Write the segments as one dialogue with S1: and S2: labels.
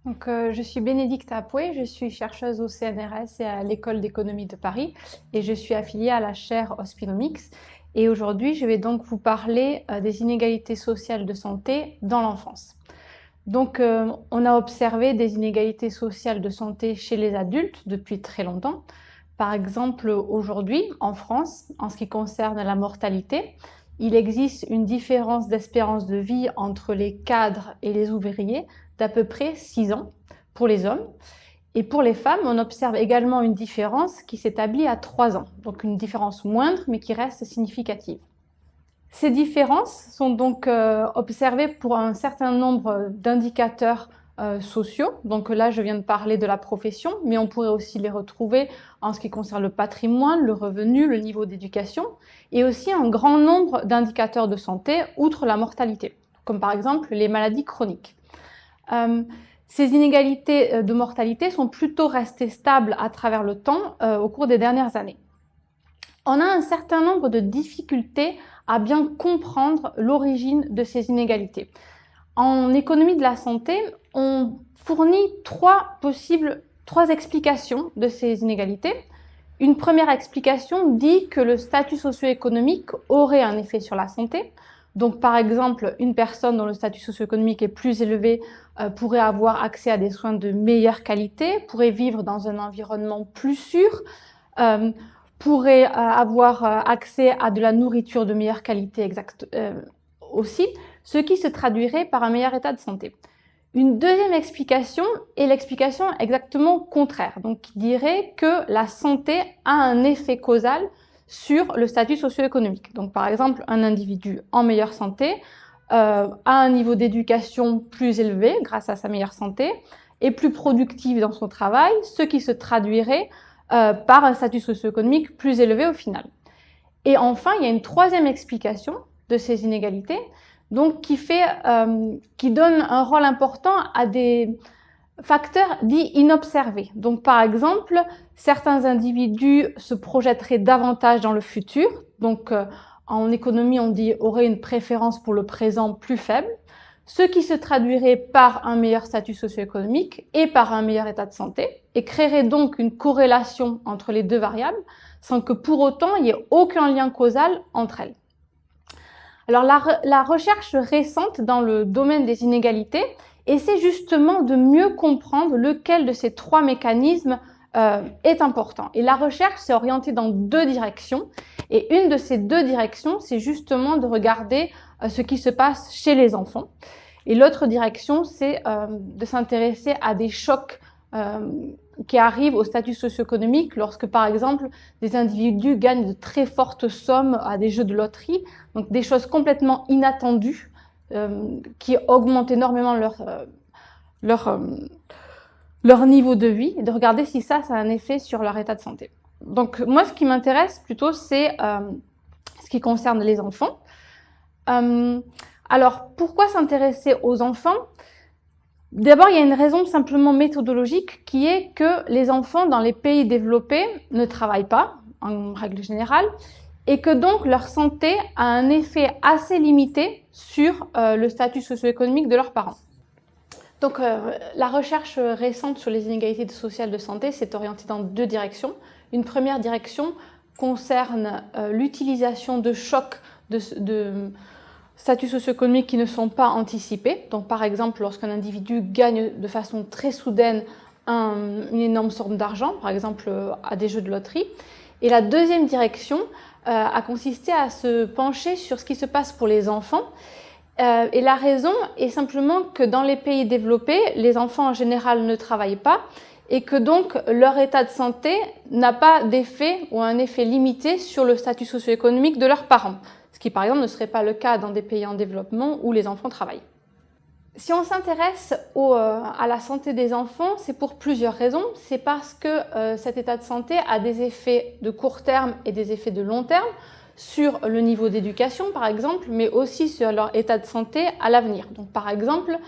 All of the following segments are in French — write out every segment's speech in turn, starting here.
S1: Je suis Bénédicte Apoué, je suis chercheuse au CNRS et à l'École d'économie de Paris et je suis affiliée à la chaire Hospinomics. Et aujourd'hui, je vais donc vous parler des inégalités sociales de santé dans l'enfance. On a observé des inégalités sociales de santé chez les adultes depuis très longtemps. Par exemple, aujourd'hui, en France, en ce qui concerne la mortalité, il existe une différence d'espérance de vie entre les cadres et les ouvriers d'à peu près 6 ans pour les hommes. Et pour les femmes, on observe également une différence qui s'établit à 3 ans. Donc une différence moindre, mais qui reste significative. Ces différences sont donc observées pour un certain nombre d'indicateurs sociaux. Donc là, je viens de parler de la profession, mais on pourrait aussi les retrouver en ce qui concerne le patrimoine, le revenu, le niveau d'éducation, et aussi un grand nombre d'indicateurs de santé, outre la mortalité, comme par exemple les maladies chroniques. Ces inégalités de mortalité sont plutôt restées stables à travers le temps au cours des dernières années. On a un certain nombre de difficultés à bien comprendre l'origine de ces inégalités. En économie de la santé, on fournit trois explications de ces inégalités. Une première explication dit que le statut socio-économique aurait un effet sur la santé. Donc, par exemple, une personne dont le statut socio-économique est plus élevé pourrait avoir accès à des soins de meilleure qualité, pourrait vivre dans un environnement plus sûr, pourrait avoir accès à de la nourriture de meilleure qualité aussi, ce qui se traduirait par un meilleur état de santé. Une deuxième explication est l'explication exactement contraire, donc qui dirait que la santé a un effet causal sur le statut socio-économique. Donc par exemple, un individu en meilleure santé a un niveau d'éducation plus élevé grâce à sa meilleure santé, est plus productif dans son travail, ce qui se traduirait par un statut socio-économique plus élevé au final. Et enfin, il y a une troisième explication de ces inégalités, donc qui donne un rôle important à des facteurs dits inobservés. Donc par exemple, certains individus se projetteraient davantage dans le futur, donc en économie on dit auraient une préférence pour le présent plus faible, ce qui se traduirait par un meilleur statut socio-économique et par un meilleur état de santé, et créerait donc une corrélation entre les deux variables, sans que pour autant il n'y ait aucun lien causal entre elles. Alors la recherche récente dans le domaine des inégalités essaie justement de mieux comprendre lequel de ces trois mécanismes est important. Et la recherche s'est orientée dans deux directions, et une de ces deux directions, c'est justement de regarder ce qui se passe chez les enfants. Et l'autre direction, c'est de s'intéresser à des chocs qui arrivent au statut socio-économique lorsque, par exemple, des individus gagnent de très fortes sommes à des jeux de loterie, donc des choses complètement inattendues qui augmentent énormément leur niveau de vie, et de regarder si ça a un effet sur leur état de santé. Donc moi, ce qui m'intéresse plutôt, c'est ce qui concerne les enfants. Alors, pourquoi s'intéresser aux enfants ? D'abord, il y a une raison simplement méthodologique qui est que les enfants dans les pays développés ne travaillent pas, en règle générale, et que donc leur santé a un effet assez limité sur le statut socio-économique de leurs parents. Donc la recherche récente sur les inégalités sociales de santé s'est orientée dans deux directions. Une première direction concerne l'utilisation de chocs de statuts socio-économiques qui ne sont pas anticipés. Donc par exemple, lorsqu'un individu gagne de façon très soudaine une énorme somme d'argent, par exemple à des jeux de loterie. Et la deuxième direction a consisté à se pencher sur ce qui se passe pour les enfants. Et la raison est simplement que dans les pays développés, les enfants en général ne travaillent pas et que donc leur état de santé n'a pas d'effet ou un effet limité sur le statut socio-économique de leurs parents. Ce qui par exemple ne serait pas le cas dans des pays en développement où les enfants travaillent. Si on s'intéresse à la santé des enfants, c'est pour plusieurs raisons. C'est parce que cet état de santé a des effets de court terme et des effets de long terme sur le niveau d'éducation par exemple, mais aussi sur leur état de santé à l'avenir. Donc par exemple,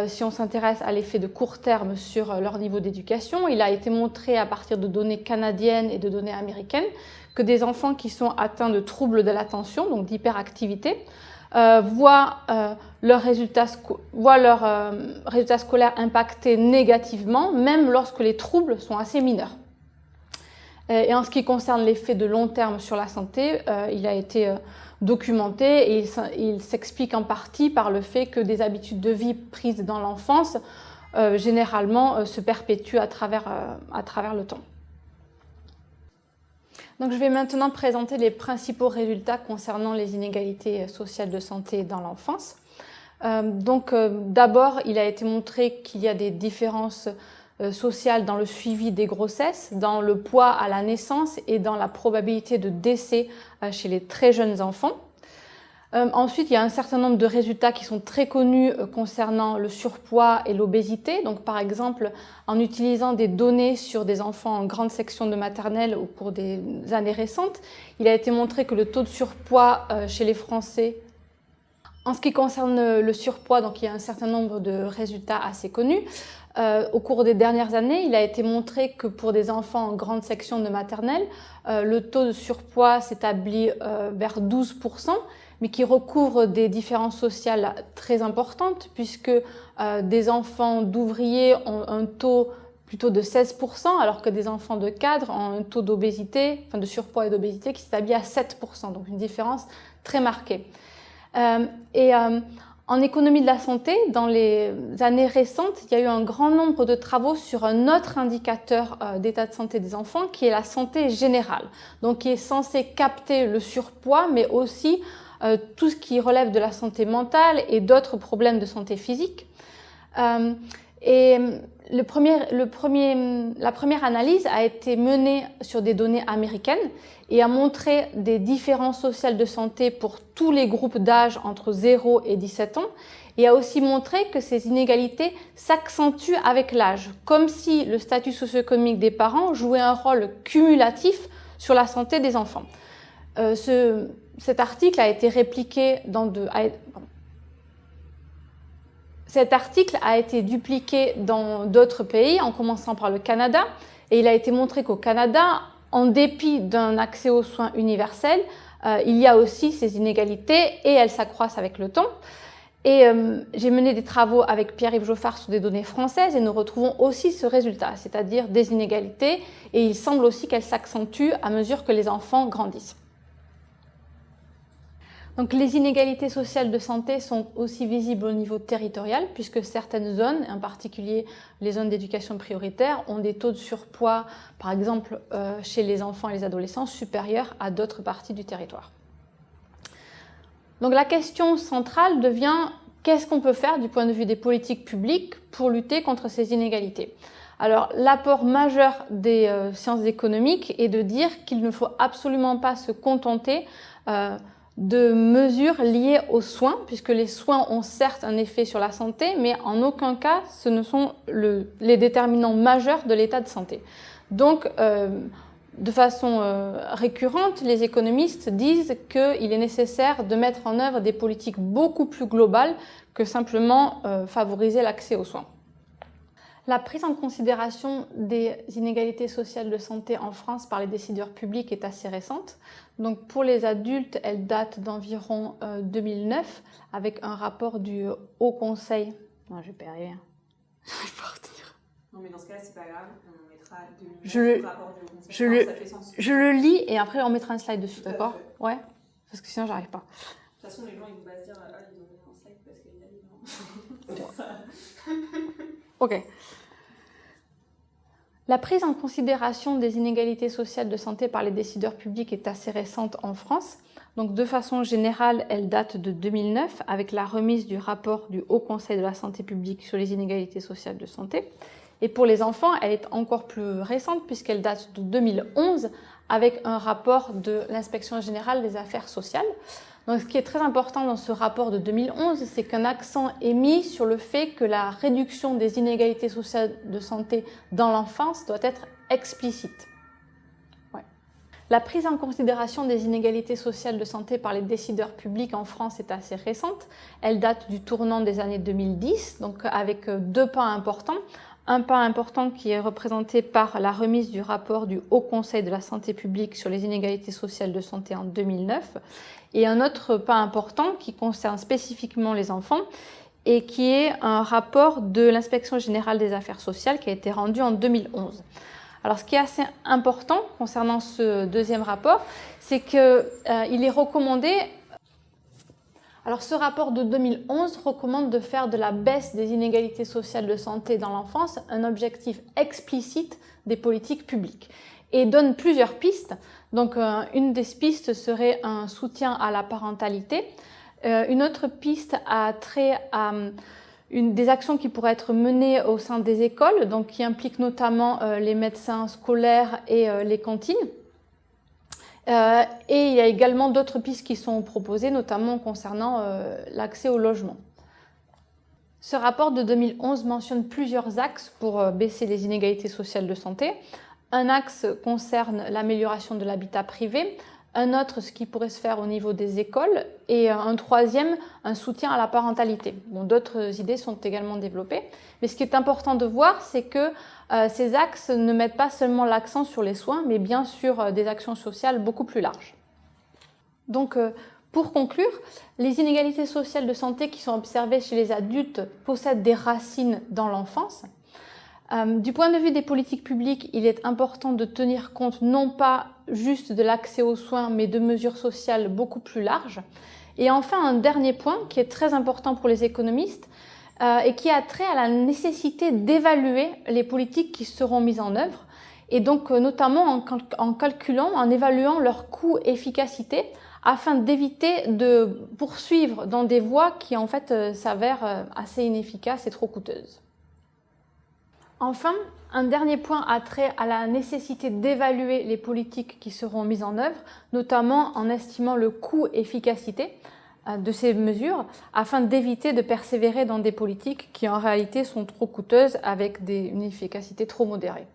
S1: si on s'intéresse à l'effet de court terme sur leur niveau d'éducation, il a été montré à partir de données canadiennes et de données américaines que des enfants qui sont atteints de troubles de l'attention, donc d'hyperactivité, voient leurs résultats scolaires impactés négativement, même lorsque les troubles sont assez mineurs. Et en ce qui concerne l'effet de long terme sur la santé, il a été documenté et il s'explique en partie par le fait que des habitudes de vie prises dans l'enfance généralement se perpétuent à travers le temps. Donc, je vais maintenant présenter les principaux résultats concernant les inégalités sociales de santé dans l'enfance. D'abord, il a été montré qu'il y a des différences sociales dans le suivi des grossesses, dans le poids à la naissance et dans la probabilité de décès chez les très jeunes enfants. Ensuite, il y a un certain nombre de résultats qui sont très connus concernant le surpoids et l'obésité. Donc, par exemple, en utilisant des données sur des enfants en grande section de maternelle au cours des années récentes, il a été montré que le taux de surpoids chez les Français, en ce qui concerne le surpoids, donc il y a un certain nombre de résultats assez connus. Au cours des dernières années, il a été montré que pour des enfants en grande section de maternelle, le taux de surpoids s'établit vers 12%, mais qui recouvre des différences sociales très importantes, puisque des enfants d'ouvriers ont un taux plutôt de 16%, alors que des enfants de cadres ont un taux d'obésité, enfin de surpoids et d'obésité qui s'établit à 7%, donc une différence très marquée. En économie de la santé, dans les années récentes, il y a eu un grand nombre de travaux sur un autre indicateur d'état de santé des enfants, qui est la santé générale, donc qui est censé capter le surpoids, mais aussi tout ce qui relève de la santé mentale et d'autres problèmes de santé physique. La première analyse a été menée sur des données américaines et a montré des différences sociales de santé pour tous les groupes d'âge entre 0 et 17 ans et a aussi montré que ces inégalités s'accentuent avec l'âge, comme si le statut socio-économique des parents jouait un rôle cumulatif sur la santé des enfants. Cet article a été répliqué Cet article a été dupliqué dans d'autres pays, en commençant par le Canada, et il a été montré qu'au Canada, en dépit d'un accès aux soins universel, il y a aussi ces inégalités et elles s'accroissent avec le temps. Et j'ai mené des travaux avec Pierre-Yves Joffard sur des données françaises et nous retrouvons aussi ce résultat, c'est-à-dire des inégalités, et il semble aussi qu'elles s'accentuent à mesure que les enfants grandissent. Donc, les inégalités sociales de santé sont aussi visibles au niveau territorial, puisque certaines zones, en particulier les zones d'éducation prioritaire, ont des taux de surpoids, par exemple chez les enfants et les adolescents, supérieurs à d'autres parties du territoire. Donc, la question centrale devient qu'est-ce qu'on peut faire du point de vue des politiques publiques pour lutter contre ces inégalités ? Alors, l'apport majeur des sciences économiques est de dire qu'il ne faut absolument pas se contenter de mesures liées aux soins, puisque les soins ont certes un effet sur la santé, mais en aucun cas ce ne sont les déterminants majeurs de l'état de santé. Donc, de façon récurrente, les économistes disent qu'il est nécessaire de mettre en œuvre des politiques beaucoup plus globales que simplement favoriser l'accès aux soins. La prise en considération des inégalités sociales de santé en France par les décideurs publics est assez récente. Donc pour les adultes, elle date d'environ 2009 avec un rapport du Haut Conseil. Non, je vais pas y arriver. Je vais pas retenir.
S2: Non, mais dans ce cas-là, c'est pas grave. On mettra 2009 le rapport du Haut Conseil. Ça fait sens.
S1: Je le lis et après on mettra un slide dessus, d'accord ? Ouais, parce que sinon j'arrive pas.
S2: De toute façon, les gens ils vont pas se dire ah, ils ont mis un slide parce qu'il a dit non. C'est ça.
S1: Ok. La prise en considération des inégalités sociales de santé par les décideurs publics est assez récente en France. Donc, de façon générale, elle date de 2009 avec la remise du rapport du Haut Conseil de la santé publique sur les inégalités sociales de santé. Et pour les enfants, elle est encore plus récente puisqu'elle date de 2011 avec un rapport de l'Inspection générale des affaires sociales. Donc, ce qui est très important dans ce rapport de 2011, c'est qu'un accent est mis sur le fait que la réduction des inégalités sociales de santé dans l'enfance doit être explicite. Ouais. La prise en considération des inégalités sociales de santé par les décideurs publics en France est assez récente. Elle date du tournant des années 2010, donc avec deux pas importants. un pas important qui est représenté par la remise du rapport du Haut Conseil de la santé publique sur les inégalités sociales de santé en 2009, et un autre pas important qui concerne spécifiquement les enfants et qui est un rapport de l'Inspection générale des affaires sociales qui a été rendu en 2011. Alors, ce qui est assez important concernant ce deuxième rapport, c'est qu'il est recommandé. Alors, ce rapport de 2011 recommande de faire de la baisse des inégalités sociales de santé dans l'enfance un objectif explicite des politiques publiques et donne plusieurs pistes. Donc, une des pistes serait un soutien à la parentalité. Une autre piste a trait à des actions qui pourraient être menées au sein des écoles, donc qui impliquent notamment les médecins scolaires et les cantines. Et il y a également d'autres pistes qui sont proposées, notamment concernant l'accès au logement. Ce rapport de 2011 mentionne plusieurs axes pour baisser les inégalités sociales de santé. Un axe concerne l'amélioration de l'habitat privé, un autre, ce qui pourrait se faire au niveau des écoles, et un troisième, un soutien à la parentalité. Bon, d'autres idées sont également développées, mais ce qui est important de voir, c'est que ces axes ne mettent pas seulement l'accent sur les soins, mais bien sur des actions sociales beaucoup plus larges. Donc, pour conclure, les inégalités sociales de santé qui sont observées chez les adultes possèdent des racines dans l'enfance. Du point de vue des politiques publiques, il est important de tenir compte non pas juste de l'accès aux soins, mais de mesures sociales beaucoup plus larges. Et enfin, un dernier point qui est très important pour les économistes et qui a trait à la nécessité d'évaluer les politiques qui seront mises en œuvre, et donc notamment en calculant, en évaluant leur coût-efficacité, afin d'éviter de poursuivre dans des voies qui en fait s'avèrent assez inefficaces et trop coûteuses. Enfin, un dernier point a trait à la nécessité d'évaluer les politiques qui seront mises en œuvre, notamment en estimant le coût-efficacité de ces mesures, afin d'éviter de persévérer dans des politiques qui en réalité sont trop coûteuses avec une efficacité trop modérée.